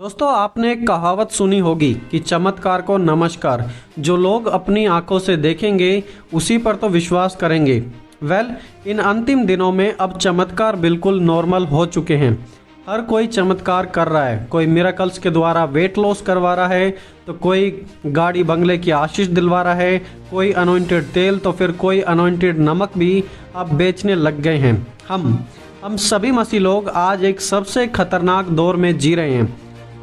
दोस्तों, आपने एक कहावत सुनी होगी कि चमत्कार को नमस्कार। जो लोग अपनी आंखों से देखेंगे उसी पर तो विश्वास करेंगे। इन अंतिम दिनों में अब चमत्कार बिल्कुल नॉर्मल हो चुके हैं। हर कोई चमत्कार कर रहा है। कोई मिरेकल्स के द्वारा वेट लॉस करवा रहा है, तो कोई गाड़ी बंगले की आशीष दिलवा रहा है, कोई अनॉइंटेड तेल, तो फिर कोई अनॉइंटेड नमक भी अब बेचने लग गए हैं। हम सभी मसीह लोग आज एक सबसे खतरनाक दौर में जी रहे हैं।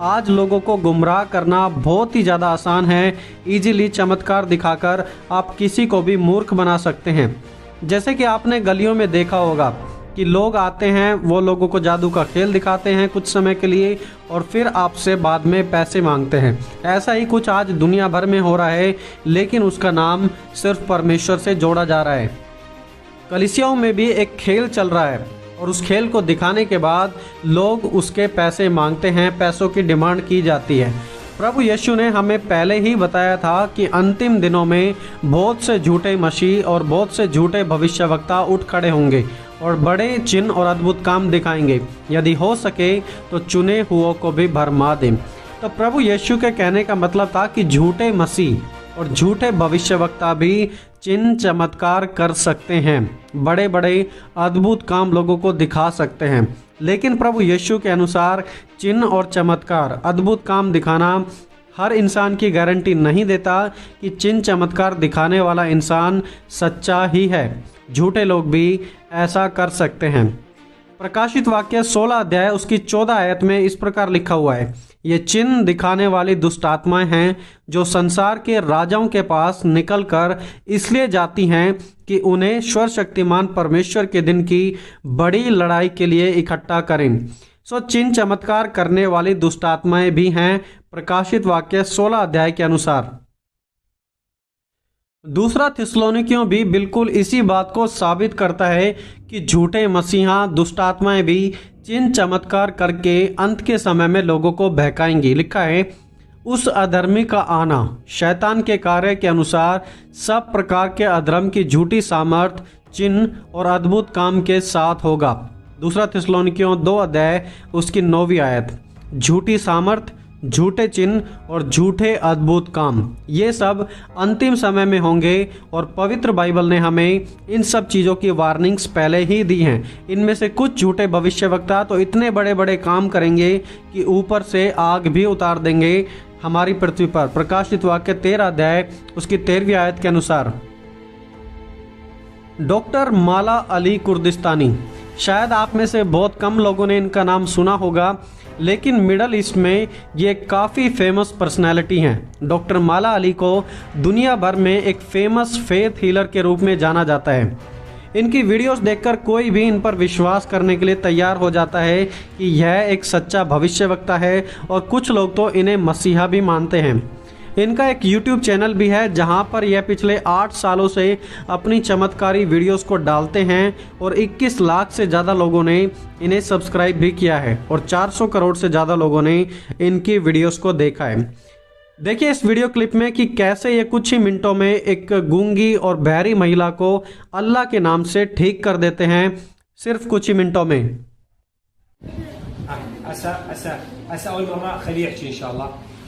आज लोगों को गुमराह करना बहुत ही ज़्यादा आसान है। इजीली चमत्कार दिखाकर आप किसी को भी मूर्ख बना सकते हैं। जैसे कि आपने गलियों में देखा होगा कि लोग आते हैं, वो लोगों को जादू का खेल दिखाते हैं कुछ समय के लिए और फिर आपसे बाद में पैसे मांगते हैं। ऐसा ही कुछ आज दुनिया भर में हो रहा है, लेकिन उसका नाम सिर्फ परमेश्वर से जोड़ा जा रहा है। कलीसियाओं में भी एक खेल चल रहा है और उस खेल को दिखाने के बाद लोग उसके पैसे मांगते हैं, पैसों की डिमांड की जाती है। प्रभु यीशु ने हमें पहले ही बताया था कि अंतिम दिनों में बहुत से झूठे मसीह और बहुत से झूठे भविष्यवक्ता उठ खड़े होंगे और बड़े चिन्ह और अद्भुत काम दिखाएंगे। यदि हो सके तो चुने हुओं को भी भरमा दें। तो प्रभु यीशु के कहने का मतलब था कि झूठे मसीह और झूठे भविष्यवक्ता भी चिन्ह चमत्कार कर सकते हैं, बड़े बड़े अद्भुत काम लोगों को दिखा सकते हैं। लेकिन प्रभु यीशु के अनुसार चिन्ह और चमत्कार, अद्भुत काम दिखाना हर इंसान की गारंटी नहीं देता कि चिन्ह चमत्कार दिखाने वाला इंसान सच्चा ही है। झूठे लोग भी ऐसा कर सकते हैं। प्रकाशित वाक्य 16 अध्याय उसकी 14 आयत में इस प्रकार लिखा हुआ है, ये चिन्ह दिखाने वाली दुष्ट आत्माएं हैं जो संसार के राजाओं के पास निकलकर इसलिए जाती हैं कि उन्हें सर्वशक्तिमान परमेश्वर के दिन की बड़ी लड़ाई के लिए इकट्ठा करें। चिन्ह चमत्कार करने वाली दुष्ट आत्माएं भी हैं, प्रकाशित वाक्य 16 अध्याय के अनुसार। दूसरा थिस्सलुनीकियों भी बिल्कुल इसी बात को साबित करता है कि झूठे मसीहा दुष्ट आत्माएं भी चिन्ह चमत्कार करके अंत के समय में लोगों को बहकाएंगी। लिखा है, उस अधर्मी का आना शैतान के कार्य के अनुसार सब प्रकार के अधर्म की झूठी सामर्थ, चिन्ह और अद्भुत काम के साथ होगा। दूसरा थिस्सलुनीकियों 2 अध्याय उसकी 9वीं आयत। झूठी सामर्थ, झूठे चिन्ह और झूठे अद्भुत काम, ये सब अंतिम समय में होंगे और पवित्र बाइबल ने हमें इन सब चीज़ों की वार्निंग्स पहले ही दी हैं। इनमें से कुछ झूठे भविष्यवक्ता तो इतने बड़े बड़े काम करेंगे कि ऊपर से आग भी उतार देंगे हमारी पृथ्वी पर। प्रकाशित वाक्य 13 अध्याय उसकी 13वीं आयत के अनुसार। डॉक्टर माला अली कुर्दिस्तानी, शायद आप में से बहुत कम लोगों ने इनका नाम सुना होगा, लेकिन मिडल ईस्ट में ये काफ़ी फेमस पर्सनैलिटी हैं। डॉक्टर माला अली को दुनिया भर में एक फेमस फेथ हीलर के रूप में जाना जाता है। इनकी वीडियोस देखकर कोई भी इन पर विश्वास करने के लिए तैयार हो जाता है कि यह एक सच्चा भविष्यवक्ता है और कुछ लोग तो इन्हें मसीहा भी मानते हैं। इनका एक YouTube चैनल भी है जहां पर यह पिछले 8 सालों से अपनी चमत्कारी वीडियोस को डालते हैं और 21 लाख से ज़्यादा लोगों ने इन्हें सब्सक्राइब भी किया है और 400 करोड़ से ज़्यादा लोगों ने इनकी वीडियोस को देखा है। देखिए इस वीडियो क्लिप में कि कैसे ये कुछ ही मिनटों में एक गूंगी और बहरी महिला को अल्लाह के नाम से ठीक कर देते हैं, सिर्फ कुछ ही मिनटों में।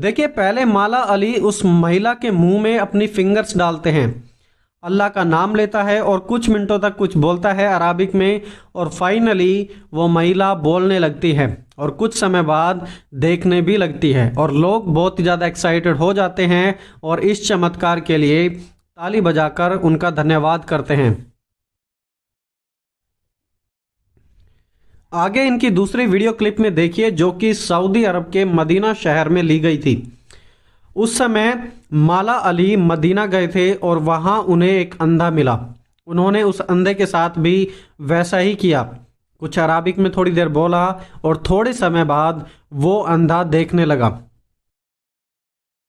देखिए पहले माला अली उस महिला के मुंह में अपनी फिंगर्स डालते हैं, अल्लाह का नाम लेता है और कुछ मिनटों तक कुछ बोलता है अराबिक में और फाइनली वो महिला बोलने लगती है और कुछ समय बाद देखने भी लगती है और लोग बहुत ही ज़्यादा एक्साइटेड हो जाते हैं और इस चमत्कार के लिए ताली बजाकर उनका धन्यवाद करते हैं। आगे इनकी दूसरी वीडियो क्लिप में देखिए, जो कि सऊदी अरब के मदीना शहर में ली गई थी। उस समय माला अली मदीना गए थे और वहां उन्हें एक अंधा मिला। उन्होंने उस अंधे के साथ भी वैसा ही किया, कुछ अराबिक में थोड़ी देर बोला और थोड़े समय बाद वो अंधा देखने लगा।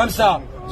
5.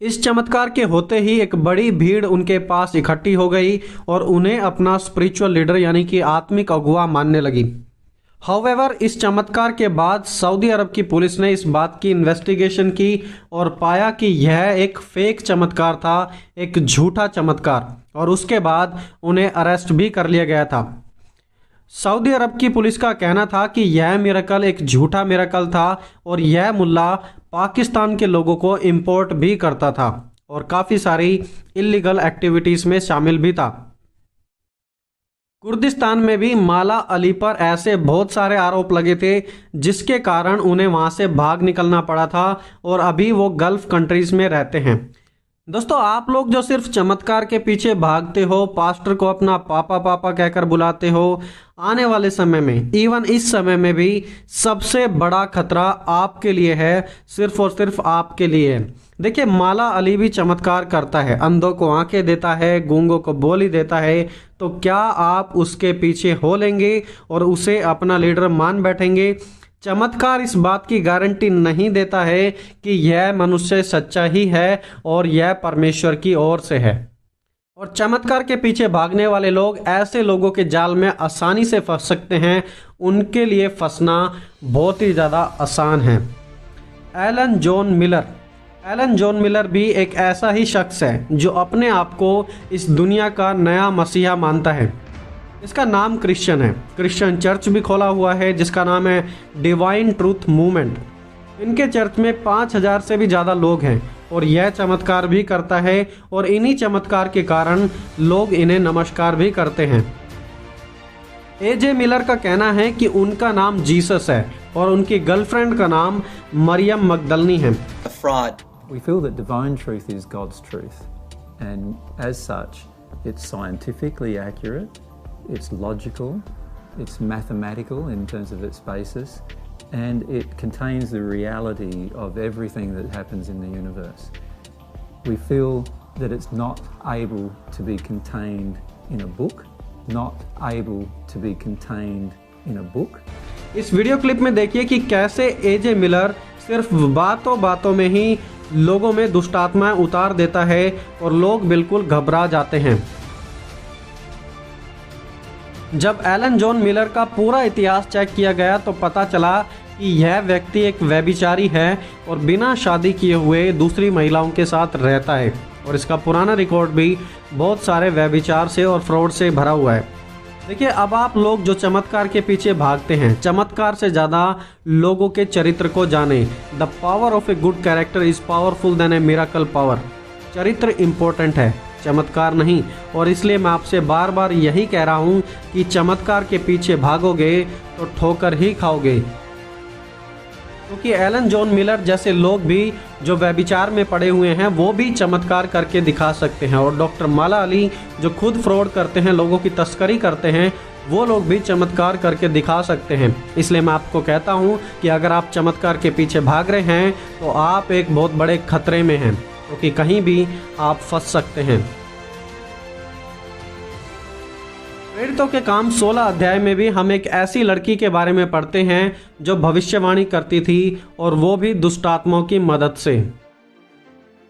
इस चमत्कार के होते ही एक बड़ी भीड़ उनके पास इकट्ठी हो गई और उन्हें अपना स्पिरिचुअल लीडर यानी कि आत्मिक अगुवा मानने लगी। हाउएवर, इस चमत्कार के बाद सऊदी अरब की पुलिस ने इस बात की इन्वेस्टिगेशन की और पाया कि यह एक फेक चमत्कार था, एक झूठा चमत्कार, और उसके बाद उन्हें अरेस्ट भी कर लिया गया था। सऊदी अरब की पुलिस का कहना था कि यह मिरेकल एक झूठा मिरेकल था और यह मुल्ला पाकिस्तान के लोगों को इंपोर्ट भी करता था और काफ़ी सारी इलीगल एक्टिविटीज़ में शामिल भी था। कुर्दिस्तान में भी माला अली पर ऐसे बहुत सारे आरोप लगे थे जिसके कारण उन्हें वहां से भाग निकलना पड़ा था और अभी वो गल्फ कंट्रीज में रहते हैं। दोस्तों, आप लोग जो सिर्फ चमत्कार के पीछे भागते हो, पास्टर को अपना पापा पापा कहकर बुलाते हो, आने वाले समय में, इवन इस समय में भी सबसे बड़ा खतरा आपके लिए है, सिर्फ और सिर्फ आपके लिए है। देखिए, माला अली भी चमत्कार करता है, अंधों को आंखें देता है, गूंगों को बोली देता है। तो क्या आप उसके पीछे हो लेंगे और उसे अपना लीडर मान बैठेंगे? चमत्कार इस बात की गारंटी नहीं देता है कि यह मनुष्य सच्चा ही है और यह परमेश्वर की ओर से है। और चमत्कार के पीछे भागने वाले लोग ऐसे लोगों के जाल में आसानी से फंस सकते हैं, उनके लिए फंसना बहुत ही ज़्यादा आसान है। एलन जॉन मिलर भी एक ऐसा ही शख्स है जो अपने आप को इस दुनिया का नया मसीहा मानता है। इसका नाम क्रिश्चियन है, क्रिश्चियन चर्च भी खोला हुआ है जिसका नाम है डिवाइन ट्रूथ मूवमेंट। इनके चर्च में 5000 से भी ज़्यादा लोग हैं और यह चमत्कार भी करता है और इन्हीं चमत्कार के कारण लोग इन्हें नमस्कार भी करते हैं। एजे मिलर का कहना है कि उनका नाम जीसस है और उनकी गर्लफ्रेंड का नाम मरियम मगदलनी है। We feel that divine truth is God's truth, and as such, it's scientifically accurate, it's logical, it's mathematical in terms of its basis, and it contains the reality of everything that happens in the universe. We feel that it's not able to be contained in a book, not able to be contained in a book. इस video clip में देखिए कि कैसे एजे Miller सिर्फ बातों बातों में ही लोगों में दुष्ट आत्माएं उतार देता है और लोग बिल्कुल घबरा जाते हैं। जब एलन जॉन मिलर का पूरा इतिहास चेक किया गया तो पता चला कि यह व्यक्ति एक व्यभिचारी है और बिना शादी किए हुए दूसरी महिलाओं के साथ रहता है और इसका पुराना रिकॉर्ड भी बहुत सारे व्यभिचार से और फ्रॉड से भरा हुआ है। देखिए, अब आप लोग जो चमत्कार के पीछे भागते हैं, चमत्कार से ज़्यादा लोगों के चरित्र को जाने। The power of a good character is powerful than A miracle power. चरित्र इम्पोर्टेंट है, चमत्कार नहीं। और इसलिए मैं आपसे बार बार यही कह रहा हूँ कि चमत्कार के पीछे भागोगे तो ठोकर ही खाओगे, क्योंकि एलन जॉन मिलर जैसे लोग भी जो व्यभिचार में पड़े हुए हैं वो भी चमत्कार करके दिखा सकते हैं। और डॉक्टर माला अली जो खुद फ्रॉड करते हैं, लोगों की तस्करी करते हैं, वो लोग भी चमत्कार करके दिखा सकते हैं। इसलिए मैं आपको कहता हूँ कि अगर आप चमत्कार के पीछे भाग रहे हैं तो आप एक बहुत बड़े खतरे में हैं, क्योंकि कहीं भी आप फंस सकते हैं। प्रेरितों के काम 16 अध्याय में भी हम एक ऐसी लड़की के बारे में पढ़ते हैं जो भविष्यवाणी करती थी और वो भी दुष्ट आत्माओं की मदद से।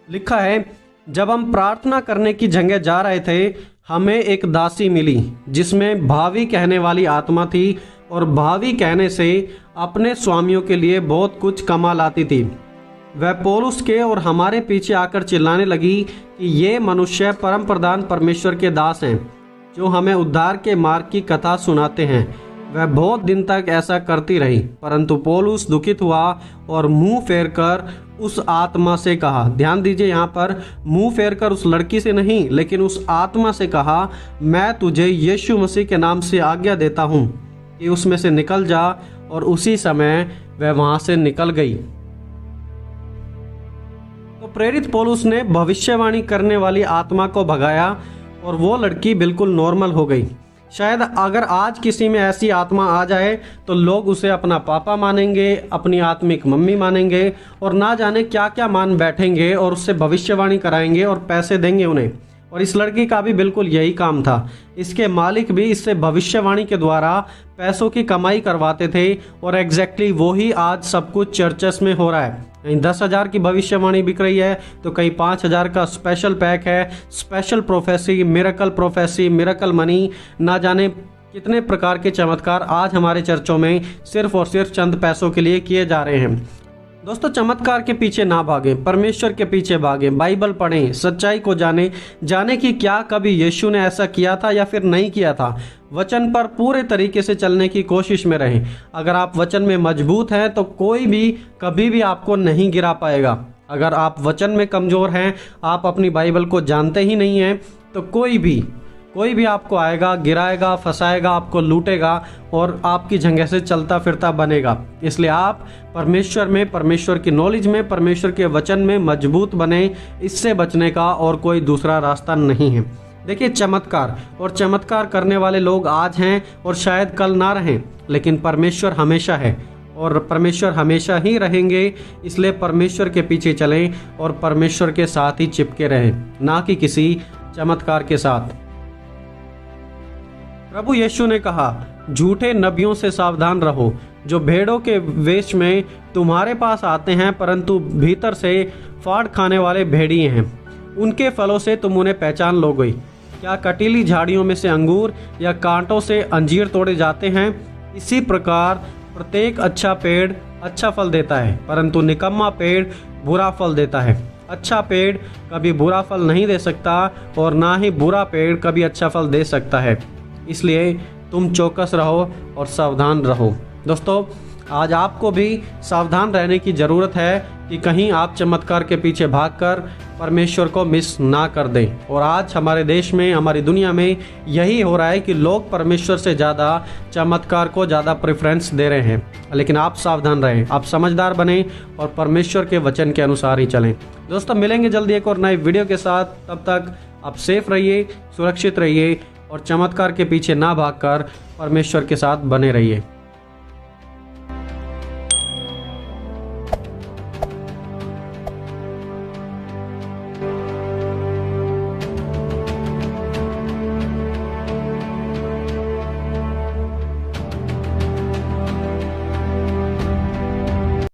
लिखा है, जब हम प्रार्थना करने की जगह जा रहे थे, हमें एक दासी मिली जिसमें भावी कहने वाली आत्मा थी। और भावी कहने से अपने स्वामियों के लिए बहुत कुछ कमा लाती थी। वह पौलुस के और हमारे पीछे आकर चिल्लाने लगी कि ये मनुष्य परम प्रधान परमेश्वर के दास हैं जो हमें उद्धार के मार्ग की कथा सुनाते हैं। वह बहुत दिन तक ऐसा करती रही, परंतु पौलुस दुखित हुआ और मुंह फेरकर उस आत्मा से कहा, ध्यान दीजिए यहाँ पर मुंह फेरकर उस लड़की से नहीं लेकिन उस आत्मा से कहा, मैं तुझे यीशु मसीह के नाम से आज्ञा देता हूँ कि उसमें से निकल जा। और उसी समय वह वहां से निकल गई। तो प्रेरित पौलुस ने भविष्यवाणी करने वाली आत्मा को भगाया और वो लड़की बिल्कुल नॉर्मल हो गई। शायद अगर आज किसी में ऐसी आत्मा आ जाए तो लोग उसे अपना पापा मानेंगे, अपनी आत्मिक मम्मी मानेंगे और ना जाने क्या क्या मान बैठेंगे और उससे भविष्यवाणी कराएंगे और पैसे देंगे उन्हें। और इस लड़की का भी बिल्कुल यही काम था। इसके मालिक भी इससे भविष्यवाणी के द्वारा पैसों की कमाई करवाते थे और एग्जैक्टली वही आज सब कुछ चर्चेस में हो रहा है। कहीं 10,000 की भविष्यवाणी बिक रही है तो कहीं 5,000 का स्पेशल पैक है, स्पेशल प्रोफेसी, मिरेकल मनी, ना जाने कितने प्रकार के चमत्कार आज हमारे चर्चों में सिर्फ और सिर्फ चंद पैसों के लिए किए जा रहे हैं। दोस्तों, चमत्कार के पीछे ना भागें, परमेश्वर के पीछे भागें, बाइबल पढ़ें, सच्चाई को जाने कि क्या कभी यीशु ने ऐसा किया था या फिर नहीं किया था। वचन पर पूरे तरीके से चलने की कोशिश में रहें। अगर आप वचन में मजबूत हैं तो कोई भी कभी भी आपको नहीं गिरा पाएगा। अगर आप वचन में कमजोर हैं, आप अपनी बाइबल को जानते ही नहीं हैं, तो कोई भी आपको आएगा, गिराएगा, फंसाएगा, आपको लूटेगा और आपकी जगह से चलता फिरता बनेगा। इसलिए आप परमेश्वर में, परमेश्वर की नॉलेज में, परमेश्वर के वचन में मजबूत बने। इससे बचने का और कोई दूसरा रास्ता नहीं है। देखिए, चमत्कार करने वाले लोग आज हैं और शायद कल ना रहें, लेकिन परमेश्वर हमेशा है और परमेश्वर हमेशा ही रहेंगे। इसलिए परमेश्वर के पीछे चलें और परमेश्वर के साथ ही चिपके रहें, ना कि किसी चमत्कार के साथ। प्रभु यीशु ने कहा, झूठे नबियों से सावधान रहो जो भेड़ों के वेश में तुम्हारे पास आते हैं परंतु भीतर से फाड़ खाने वाले भेड़िए हैं। उनके फलों से तुम उन्हें पहचान लोगे। क्या कटीली झाड़ियों में से अंगूर या कांटों से अंजीर तोड़े जाते हैं? इसी प्रकार प्रत्येक अच्छा पेड़ अच्छा फल देता है, परंतु निकम्मा पेड़ बुरा फल देता है। अच्छा पेड़ कभी बुरा फल नहीं दे सकता और ना ही बुरा पेड़ कभी अच्छा फल दे सकता है। इसलिए तुम चौकस रहो और सावधान रहो। दोस्तों, आज आपको भी सावधान रहने की ज़रूरत है कि कहीं आप चमत्कार के पीछे भागकर परमेश्वर को मिस ना कर दें। और आज हमारे देश में, हमारी दुनिया में यही हो रहा है कि लोग परमेश्वर से ज़्यादा चमत्कार को ज़्यादा प्रेफरेंस दे रहे हैं। लेकिन आप सावधान रहें, आप समझदार बनें और परमेश्वर के वचन के अनुसार ही चलें। दोस्तों, मिलेंगे जल्दी एक और नए वीडियो के साथ। तब तक आप सेफ रहिए, सुरक्षित रहिए और चमत्कार के पीछे ना भागकर परमेश्वर के साथ बने रहिए।